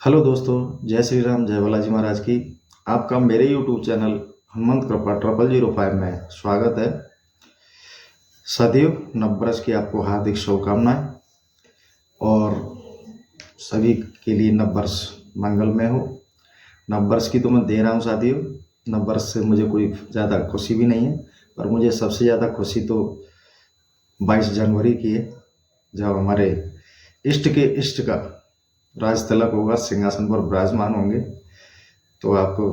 Hello दोस्तों, जय श्री राम, जय बालाजी महाराज की। आपका मेरे यूट्यूब चैनल हनुमंत कृपा 0005 में स्वागत है। सदैव नववर्ष की आपको हार्दिक शुभकामनाएं और सभी के लिए नववर्ष मंगलमय हो। नववर्ष की तो मैं दे रहा हूँ साथियों। नववर्ष से मुझे कोई ज़्यादा खुशी भी नहीं है, पर मुझे सबसे ज़्यादा खुशी तो 22 जनवरी की है, जब हमारे इष्ट के इष्ट का राज तिलक होगा, सिंहासन पर विराजमान होंगे। तो आपको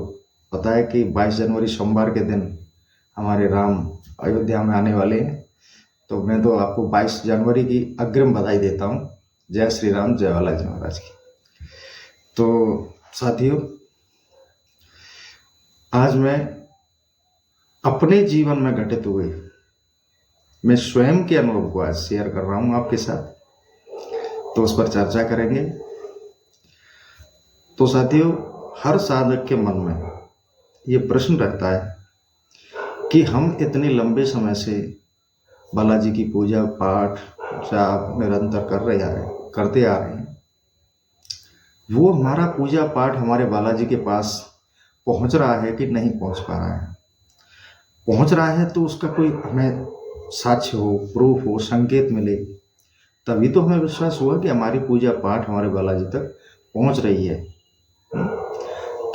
पता है कि 22 जनवरी सोमवार के दिन हमारे राम अयोध्या में आने वाले हैं। तो मैं तो आपको 22 जनवरी की अग्रिम बधाई देता हूँ। जय श्री राम, जय बालाजी महाराज की। तो साथियों, आज मैं अपने जीवन में घटित हुए मैं स्वयं के अनुभव को आज शेयर कर रहा हूँ आपके साथ, तो उस पर चर्चा करेंगे। तो साथियों, हर साधक के मन में ये प्रश्न रहता है कि हम इतने लंबे समय से बालाजी की पूजा पाठ जाप निरंतर करते आ रहे हैं। वो हमारा पूजा पाठ हमारे बालाजी के पास पहुंच रहा है कि नहीं पहुंच पा रहा है। पहुंच रहा है तो उसका कोई हमें साक्ष्य हो, प्रूफ हो, संकेत मिले, तभी तो हमें विश्वास हुआ कि हमारी पूजा पाठ हमारे बालाजी तक पहुंच रही है।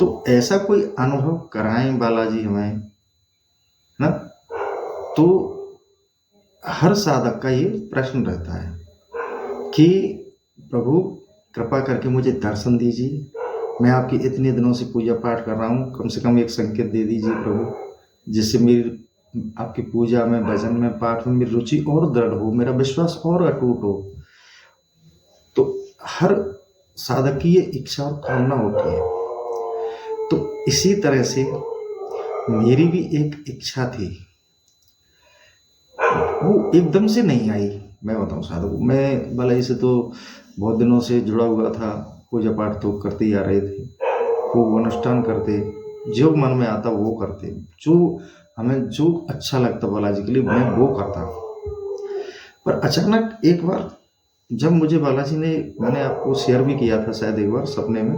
तो ऐसा कोई अनुभव कराएं बालाजी हमें ना। तो हर साधक का ये प्रश्न रहता है कि प्रभु कृपा करके मुझे दर्शन दीजिए, मैं आपकी इतने दिनों से पूजा पाठ कर रहा हूँ, कम से कम एक संकेत दे दीजिए प्रभु, जिससे मेरी आपकी पूजा में, भजन में, पाठ में मेरी रुचि और दृढ़ हो, मेरा विश्वास और अटूट हो। तो हर साधक की ये इच्छा और कामना होती है। तो इसी तरह से मेरी भी एक इच्छा थी, वो एकदम से नहीं आई। मैं बताऊं साधक, मैं बालाजी से तो बहुत दिनों से जुड़ा हुआ था, पूजा पाठ तो करते ही आ रहे थे, खूब अनुष्ठान करते, जो मन में आता वो करते, जो अच्छा लगता बालाजी के लिए मैं वो करता। पर अचानक एक बार जब मुझे बालाजी ने, मैंने आपको शेयर भी किया था शायद, एक बार सपने में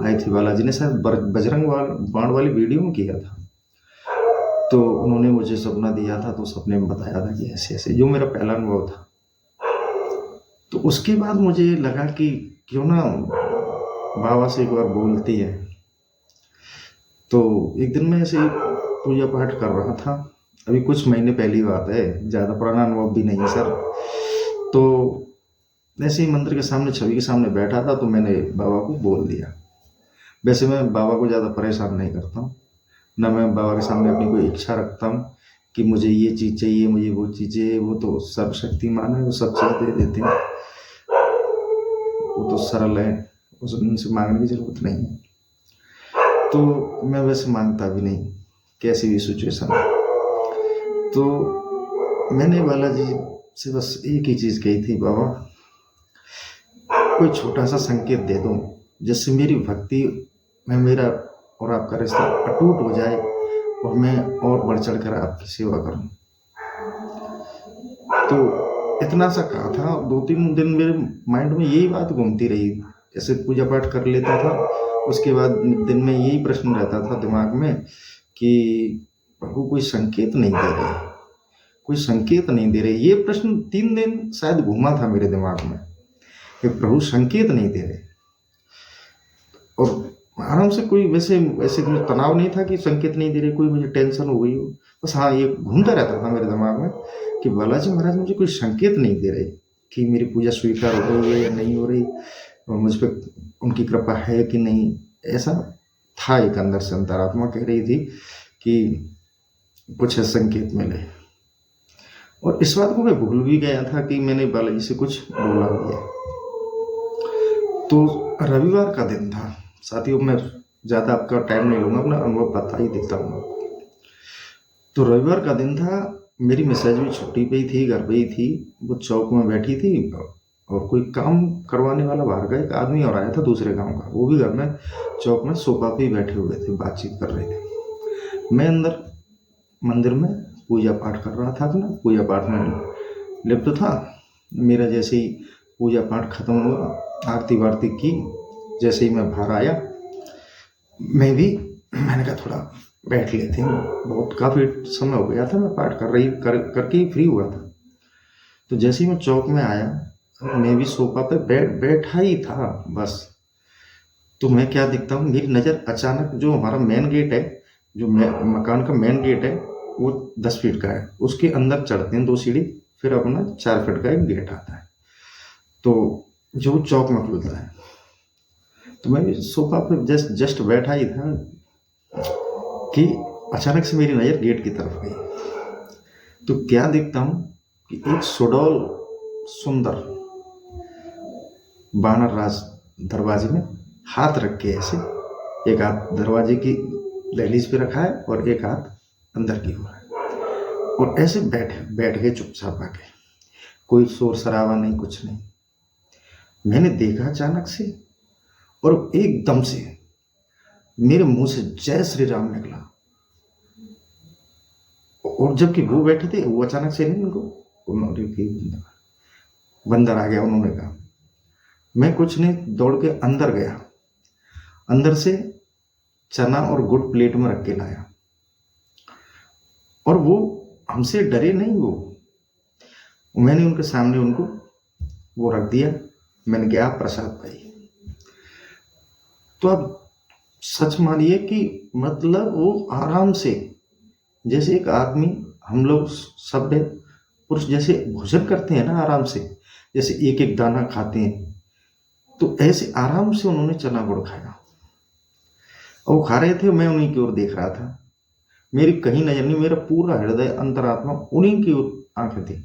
आई थी बालाजी ने, शायद बजरंग बाण वाली वीडियो में किया था। तो उन्होंने मुझे सपना दिया था, तो सपने में बताया था कि ऐसे ऐसे, जो मेरा पहला अनुभव था। तो उसके बाद मुझे लगा कि क्यों ना बाबा से एक बार बोलती है। तो एक दिन मैं ऐसे पूजा पाठ कर रहा था, अभी कुछ महीने पहली बात है, ज़्यादा पुराना अनुभव भी नहीं है सर। तो ऐसे ही मंदिर के सामने, छवि के सामने बैठा था, तो मैंने बाबा को बोल दिया। वैसे मैं बाबा को ज़्यादा परेशान नहीं करता हूँ, न मैं बाबा के सामने अपनी कोई इच्छा रखता हूँ कि मुझे ये चीज़ चाहिए, मुझे वो चीज़ चाहिए। वो तो सर्वशक्तिमान है, वो सब चीज़ दे देते हैं, वो तो सरल है, उनसे मांगने की जरूरत नहीं है। तो मैं वैसे मांगता भी नहीं, कैसी भी सिचुएशन है। तो मैंने बालाजी से बस एक ही चीज़ कही थी, बाबा कोई छोटा सा संकेत दे दो, जिससे मेरी भक्ति में मेरा और आपका रिश्ता अटूट हो जाए और मैं और बढ़ चढ़ कर आपकी सेवा करूं। तो इतना सा कहा था। 2-3 दिन मेरे माइंड में यही बात घूमती रही। जैसे पूजा पाठ कर लेता था, उसके बाद दिन में यही प्रश्न रहता था दिमाग में कि प्रभु कोई संकेत नहीं दे रहे, कोई संकेत नहीं दे रहे। ये प्रश्न 3 दिन शायद घूमा था मेरे दिमाग में कि प्रभु संकेत नहीं दे रहे। और आराम से कोई वैसे मुझे तनाव नहीं था कि संकेत नहीं दे रहे, कोई मुझे टेंशन हो गई हो। बस हाँ, ये घूमता रहता था मेरे दिमाग में कि बालाजी महाराज मुझे कोई संकेत नहीं दे रहे कि मेरी पूजा स्वीकार हो रही है या नहीं हो रही, और मुझ पर उनकी कृपा है कि नहीं। ऐसा था, एक अंदर से अंतरात्मा कह रही थी कि कुछ संकेत मिले। और इस बात को मैं भूल भी गया था कि मैंने बालाजी से कुछ बोला भी है। तो रविवार का दिन था साथियों, मैं ज़्यादा आपका टाइम नहीं लूँगा, अपना अनुभव बता ही देता हूँ। तो रविवार का दिन था, मेरी मिसेज भी छुट्टी पे ही थी, घर पे ही थी। वो चौक में बैठी थी और कोई काम करवाने वाला बाहर का एक आदमी और आया था दूसरे गांव का, वो भी घर में चौक में सोफा पे ही बैठे हुए थे, बातचीत कर रहे थे। मैं अंदर मंदिर में पूजा पाठ कर रहा था, अपना पूजा पाठ में लिप्त था। मेरा जैसे ही पूजा पाठ खत्म हुआ, आरती वारती की, जैसे ही मैं बाहर आया, मैंने कहा थोड़ा बैठ लेते हैं, बहुत काफ़ी समय हो गया था, मैं पाठ करके ही फ्री हुआ था। तो जैसे ही मैं चौक में आया, मैं भी सोफा पे बैठा ही था बस, तो मैं क्या दिखता हूँ, मेरी नज़र अचानक, जो हमारा मेन गेट है, जो मकान का मेन गेट है, वो 10 फीट का है, उसके अंदर चढ़ते हैं 2 सीढ़ी, फिर अपना 4 फीट का एक गेट आता है, तो जो चौक में खुलता है। तो मैं सोफा पे जस्ट बैठा ही था कि अचानक से मेरी नज़र गेट की तरफ गई। तो क्या देखता हूँ कि एक सुडौल सुंदर बानर राज दरवाजे में हाथ रख के, ऐसे एक हाथ दरवाजे की दहलीज पे रखा है और एक हाथ अंदर की ओर है, और ऐसे बैठ गए चुपचाप आके, कोई शोर शराबा नहीं, कुछ नहीं। मैंने देखा अचानक से, और एकदम से मेरे मुंह से जय श्री राम निकला, और जबकि वो बैठे थे, वो अचानक से नहीं, उन्होंने बंदर आ गया, उन्होंने कहा। मैं कुछ नहीं, दौड़ के अंदर गया, अंदर से चना और गुड़ प्लेट में रख के लाया, और वो हमसे डरे नहीं, वो मैंने उनके सामने उनको वो रख दिया। मैंने कहा आप प्रसाद पाइए। तो अब सच मानिए कि मतलब वो आराम से, जैसे एक आदमी, हम लोग सभ्य पुरुष जैसे भोजन करते हैं ना आराम से, जैसे एक एक दाना खाते हैं, तो ऐसे आराम से उन्होंने चना गुड़ खाया, और वो खा रहे थे, मैं उन्हीं की ओर देख रहा था, मेरी कहीं नजर नहीं, मेरा पूरा हृदय अंतरात्मा उन्हीं की ओर आंखें थी।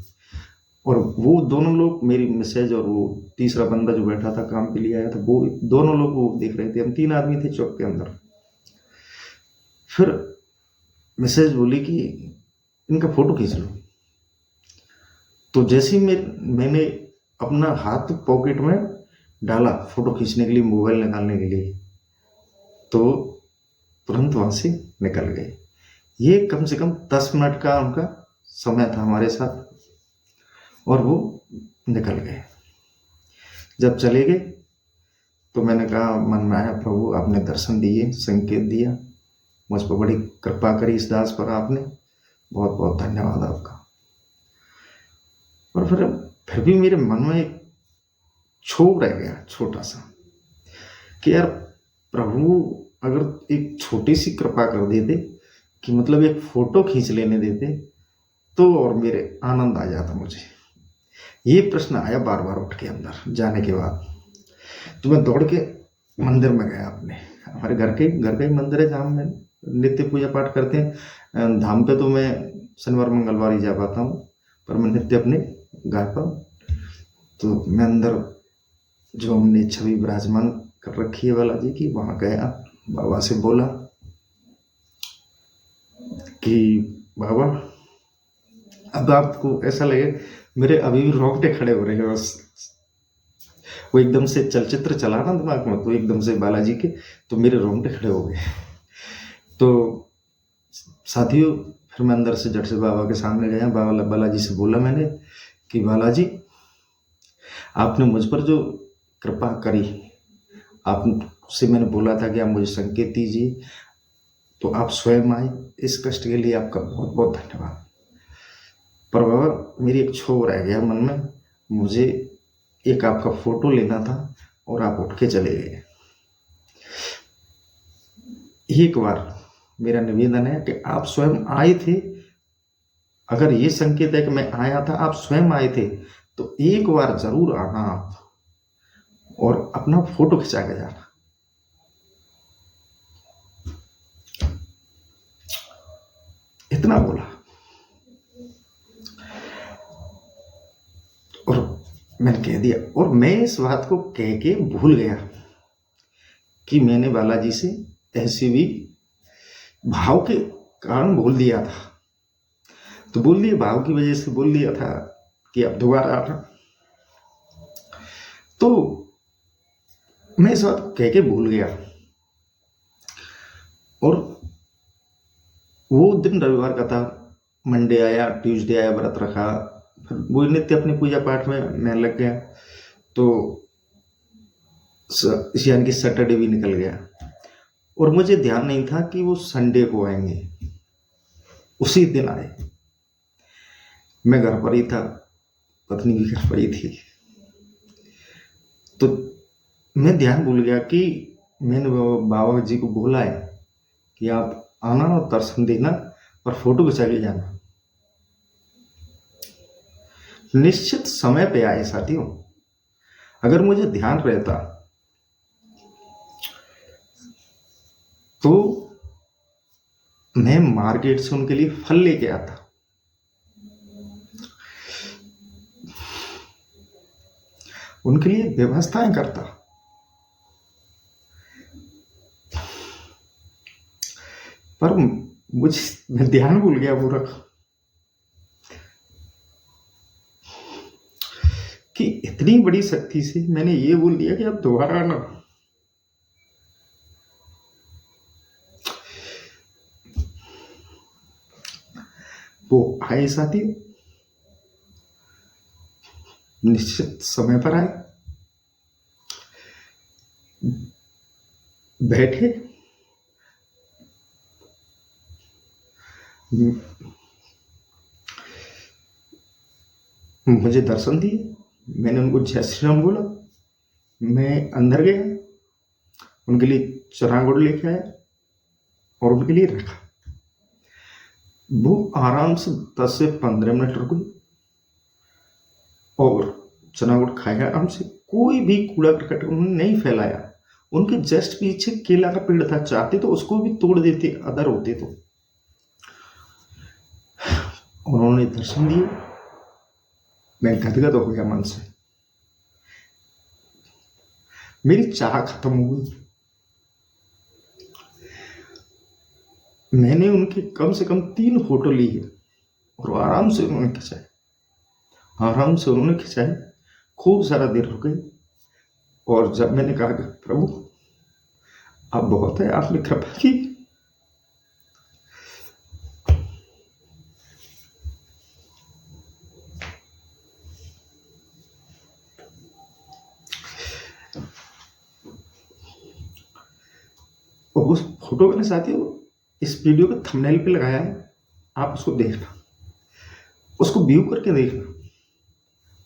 और वो दोनों लोग, मेरी मिसेज और वो तीसरा बंदा जो बैठा था काम के लिए आया था, वो दोनों लोग वो देख रहे थे। हम 3 आदमी थे चौक के अंदर। फिर मिसेज बोली कि इनका फोटो खींच लो। तो जैसे ही मैंने अपना हाथ पॉकेट में डाला फोटो खींचने के लिए, मोबाइल निकालने के लिए, तो तुरंत वहां से निकल गए। ये कम से कम 10 मिनट का उनका समय था हमारे साथ, और वो निकल गए। जब चले गए तो मैंने कहा मन में आया, प्रभु आपने दर्शन दिए, संकेत दिया, मुझ पर बड़ी कृपा करी इस दास पर आपने, बहुत बहुत धन्यवाद आपका। और फिर भी मेरे मन में एक क्षोभ रह गया छोटा सा, कि यार प्रभु अगर एक छोटी सी कृपा कर देते, कि मतलब एक फोटो खींच लेने देते, तो और मेरे आनंद आ जाता मुझे। ये प्रश्न आया बार बार उठ के अंदर जाने के बाद। तो मैं दौड़ के मंदिर में गया अपने, हमारे घर का ही मंदिर है जहाँ में नित्य पूजा पाठ करते हैं। धाम पे तो मैं शनिवार मंगलवार ही जा पाता हूँ, पर मैं नित्य अपने घर पर। तो मैं अंदर, जो हमने छवि विराजमान कर रखी है बालाजी की, वहाँ गया, बाबा से बोला कि बाबा, अब आपको ऐसा लगे, मेरे अभी भी रोंगटे खड़े हो रहे हैं बस। वो एकदम से चलचित्र चला ना दिमाग में, तो एकदम से बालाजी के, तो मेरे रोंगटे खड़े हो गए। तो साथियों, फिर मैं अंदर से झट से बाबा के सामने गया, बालाजी से बोला मैंने कि बालाजी, आपने मुझ पर जो कृपा करी, आपसे मैंने बोला था कि आप मुझे संकेत दीजिए, तो आप स्वयं आए, इस कष्ट के लिए आपका बहुत बहुत धन्यवाद। पर बाबा, मेरी एक क्षोभ रह गया मन में, मुझे एक आपका फोटो लेना था, और आप उठ के चले गए। एक बार मेरा निवेदन है कि आप स्वयं आए थे, अगर ये संकेत है कि मैं आया था, आप स्वयं आए थे, तो एक बार जरूर आना आप, और अपना फोटो खिंचा के जाना। इतना बोला, और मैंने कह दिया, और मैं इस बात को कह के भूल गया कि मैंने बालाजी से ऐसे भी भाव के कारण बोल दिया था। तो बोल दिया, भाव की वजह से बोल दिया था कि अब दोबारा आना। तो मैं इस बात को कह के भूल गया, और वो दिन रविवार का था, मंडे आया, ट्यूसडे आया, व्रत रखा, फिर वो नित्य अपनी पूजा पाठ में मैं लग गया। तो यानी कि सैटरडे भी निकल गया और मुझे ध्यान नहीं था कि वो संडे को आएंगे। उसी दिन आए। मैं घर पर ही था, पत्नी भी घर पर ही थी। तो मैं ध्यान भूल गया कि मैंने बाबा जी को बोला है कि आप आना और दर्शन देना और फोटो खिंचा के जाना। निश्चित समय पे आए साथियों। अगर मुझे ध्यान रहता तो मैं मार्केट से उनके लिए फल लेके आता, उनके लिए व्यवस्थाएं करता। पर मैं ध्यान भूल गया मूर्ख कि इतनी बड़ी शक्ति से मैंने ये बोल दिया कि आप दोबारा आना। वो आए साथी, निश्चित समय पर आए, बैठे, मुझे दर्शन दिए। मैंने उनको जय श्री राम बोला। मैं अंदर गया, उनके लिए चना गुड़ लेके आया और उनके लिए रखा। वो आराम से 10 से 15 मिनट रुके और चना गुड़ खाया आराम से। कोई भी कूड़ा करकट उन्होंने नहीं फैलाया। उनके जस्ट पीछे केला का पेड़ था, चाहते तो उसको भी तोड़ देते अदर होते तो। उन्होंने दर्शन दिए। मैं गदगद हो गया मन से। मेरी चाह खत्म हो गई। मैंने उनके कम से कम 3 फोटो ली है और आराम से उन्होंने खिंचाए, आराम से उन्होंने खिंचाए। खूब सारा देर रुके और जब मैंने कहा कि प्रभु अब बहुत है, आपने कृपा की, और उस फोटो मैंने साथियों इस वीडियो के थंबनेल पे लगाया है, आप उसको देखना, उसको व्यू करके देखना।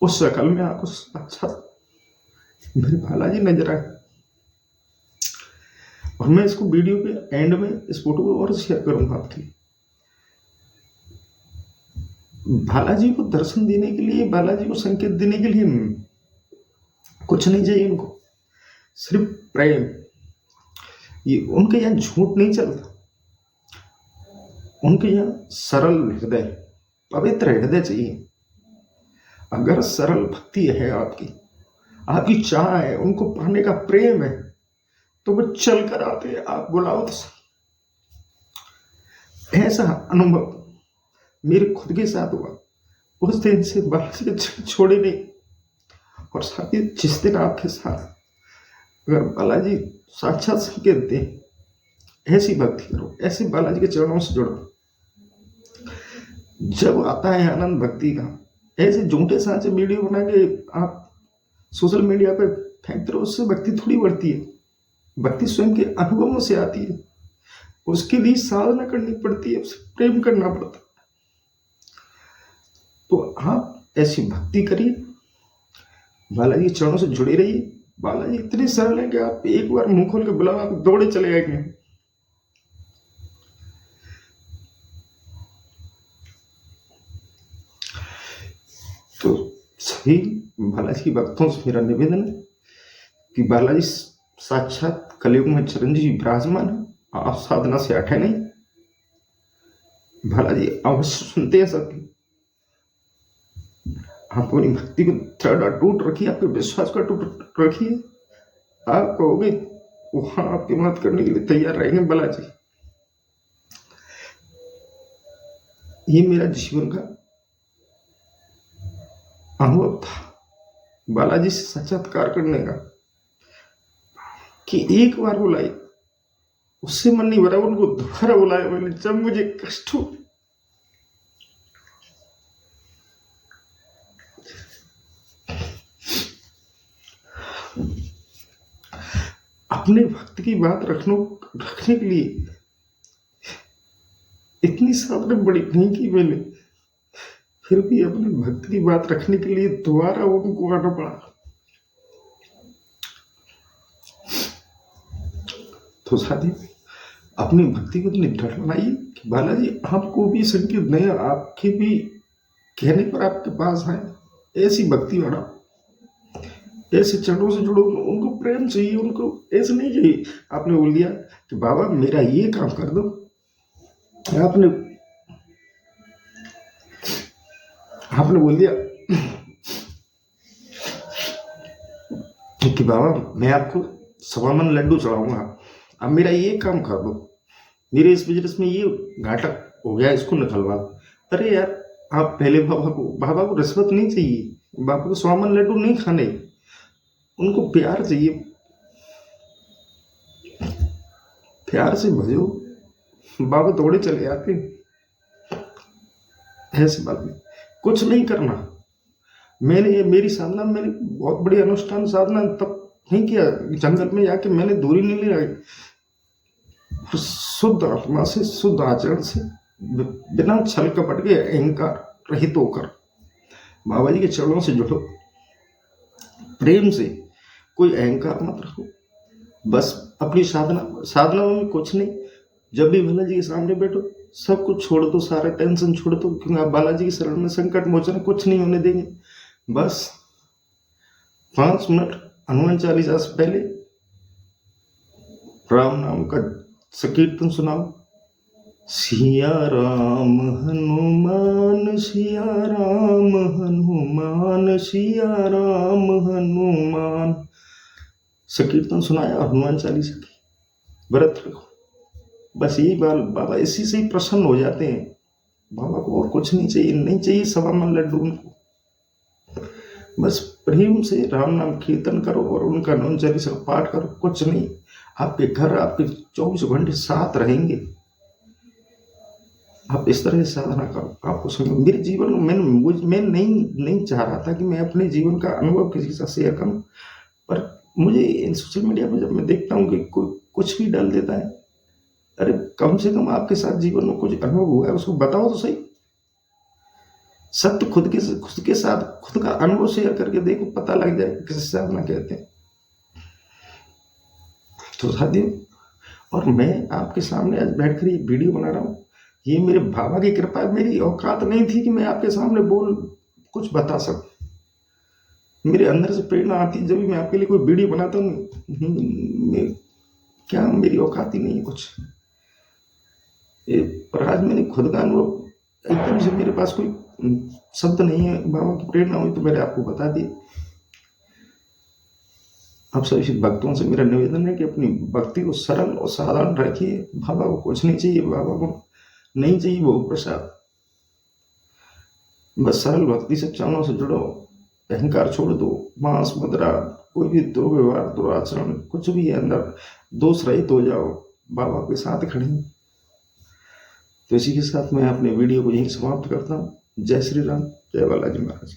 उस शक्ल में आपको अच्छा मेरे बालाजी नजर आए। और मैं इसको वीडियो के एंड में इस फोटो को और शेयर करूंगा आपके लिए। बालाजी को दर्शन देने के लिए, बालाजी को संकेत देने के लिए कुछ नहीं चाहिए उनको, सिर्फ प्रेम। ये उनके यहाँ झूठ नहीं चलता, उनके यहाँ सरल हृदय, पवित्र हृदय चाहिए। अगर सरल भक्ति है आपकी, आपकी चाह है, उनको पाने का प्रेम है, तो वो चल कर आते, आप बुलाओ तो सही। ऐसा अनुभव मेरे खुद के साथ हुआ। उस दिन से बालाजी के छोड़े नहीं। और साथ ही जिस दिन आपके साथ अगर बालाजी साक्षात संकेत दे, ऐसी भक्ति करो, ऐसे बालाजी के चरणों से जुड़ो। जब आता है आनंद भक्ति का, ऐसे झूठे सांचे वीडियो बना के आप सोशल मीडिया पे फेंकते रहो, उससे भक्ति थोड़ी बढ़ती है। भक्ति स्वयं के अनुभवों से आती है, उसके लिए साधना करनी पड़ती है, उसे प्रेम करना पड़ता है। तो आप ऐसी भक्ति करिए, बालाजी के चरणों से जुड़े रहिए। बालाजी इतने सरल है कि आप एक बार मुंह खोल के बुलाओ, आप दौड़े चले आएंगे। तो सभी बालाजी की भक्तों से मेरा निवेदन है कि बालाजी साक्षात कलयुग में चिरंजीवी विराजमान है, आप साधना से हटे नहीं। बालाजी अवश्य सुनते हैं सबकी। आप अपनी भक्ति को दृढ़ अटूट रखिए, आपके विश्वास को अटूट रखिए। आप कहोगे वहां आपकी मदद करने के लिए तैयार रहेंगे बालाजी। ये मेरा जीवन का अनुभव था बालाजी से साक्षात्कार करने का, कि एक बार बुलाई, उससे मन नहीं भरा, उनको दोबारा बुलाया मैंने जब मुझे कष्ट हो। अपने भक्त की बात रखने के लिए इतनी साधना बड़ी नहीं की मैंने, फिर भी अपने भक्त की बात रखने के लिए दोबारा उनको आना पड़ा। तो साथी, अपनी भक्ति को इतनी दृढ़ बनाइए कि बालाजी आपको भी संकेत नहीं, आपके भी कहने पर आपके पास आए। ऐसी भक्ति वाला, ऐसे चरणों से जुड़ो, उनको प्रेम चाहिए, उनको ऐसे नहीं चाहिए आपने बोल दिया कि बाबा मेरा ये काम कर दो, आपने बोल दिया कि बाबा मैं आपको 1.25 मन लड्डू चढ़ाऊंगा, अब मेरा ये काम कर दो, मेरे इस बिजनेस में ये घाटा हो गया, इसको निकलवा। अरे यार, आप पहले बाबा को रिश्वत नहीं चाहिए, बाबा को 100 मन लड्डू नहीं खाने, उनको प्यार चाहिए, प्यार से भजो, बाबा दौड़े चले आते। ऐसी बात नहीं, कुछ नहीं करना। मैंने मेरी साधना, मैंने बहुत बड़ी अनुष्ठान साधना तब नहीं किया, जंगल में जाके मैंने दूरी नहीं लगाई, शुद्ध आत्मा से, शुद्ध आचरण से, बिना छल कपट के, अहंकार रहित होकर बाबा जी के चरणों से जुड़ो, प्रेम से, कोई अहंकार मत रखो, बस अपनी साधना में कुछ नहीं। जब भी बालाजी के सामने बैठो, सब कुछ छोड़ दो, सारा टेंशन छोड़ दो, क्योंकि आप बालाजी की शरण में संकट मोचन कुछ नहीं होने देंगे। बस 5 मिनट हनुमान चालीसा से पहले राम नाम का संकीर्तन सुनाओ, सिया राम हनुमान, सिया राम हनुमान, सिया राम हनुमान, संकीर्तन सुनाया हनुमान चालीसा की, व्रत रखो। बस यही बाबा इसी से ही प्रसन्न हो जाते हैं। बाबा को और कुछ नहीं चाहिए, नहीं चाहिए 1.25 मन लड्डू उनको, बस प्रेम से राम नाम कीर्तन करो और उनका हनुमान चालीसा का पाठ करो, कुछ नहीं। आपके घर आपके 24 घंटे साथ रहेंगे। आप इस तरह से साधना करो, आपको समझ। मेरे जीवन में मैं नहीं चाह रहा था कि मैं अपने जीवन का अनुभव किसी के साथ शेयर करूं, पर मुझे सोशल मीडिया पर जब मैं देखता हूं कि कोई कुछ भी डाल देता है, अरे कम से कम आपके साथ जीवन में कुछ अनुभव हुआ है उसको बताओ तो सही। सत्य खुद के साथ खुद का अनुभव शेयर करके देखो, पता लग जाए किसी साधना कहते हैं। तो साथियों, और मैं आपके सामने आज बैठकर ये वीडियो बना रहा हूँ, ये मेरे बाबा की कृपा है। मेरी औकात नहीं थी कि मैं आपके सामने कुछ बता सकूं। मेरे अंदर से प्रेरणा आती है जब भी मैं आपके लिए कोई वीडियो बनाता हूँ, क्या मेरी औकात ही नहीं है कुछ। पर आज मैंने खुद का अनुभव, एकदम से मेरे पास कोई शब्द नहीं है, बाबा की प्रेरणा हुई तो मैंने आपको बता दी। आप सभी भक्तों से मेरा निवेदन है कि अपनी भक्ति को सरल और साधारण रखिए। बाबा को कुछ नहीं चाहिए, बाबा को नहीं चाहिए भोग प्रसाद, बस सरल भक्ति से चरणों से जुड़ो, अहंकार छोड़ दो, मांस मुद्रा कोई भी दुर्व्यवहार दुराचरण कुछ भी है अंदर, दोष रहित हो जाओ, बाबा के साथ खड़े। तो इसी के साथ मैं अपने वीडियो को यहीं समाप्त करता हूँ। जय श्री राम, जय बालाजी महाराज।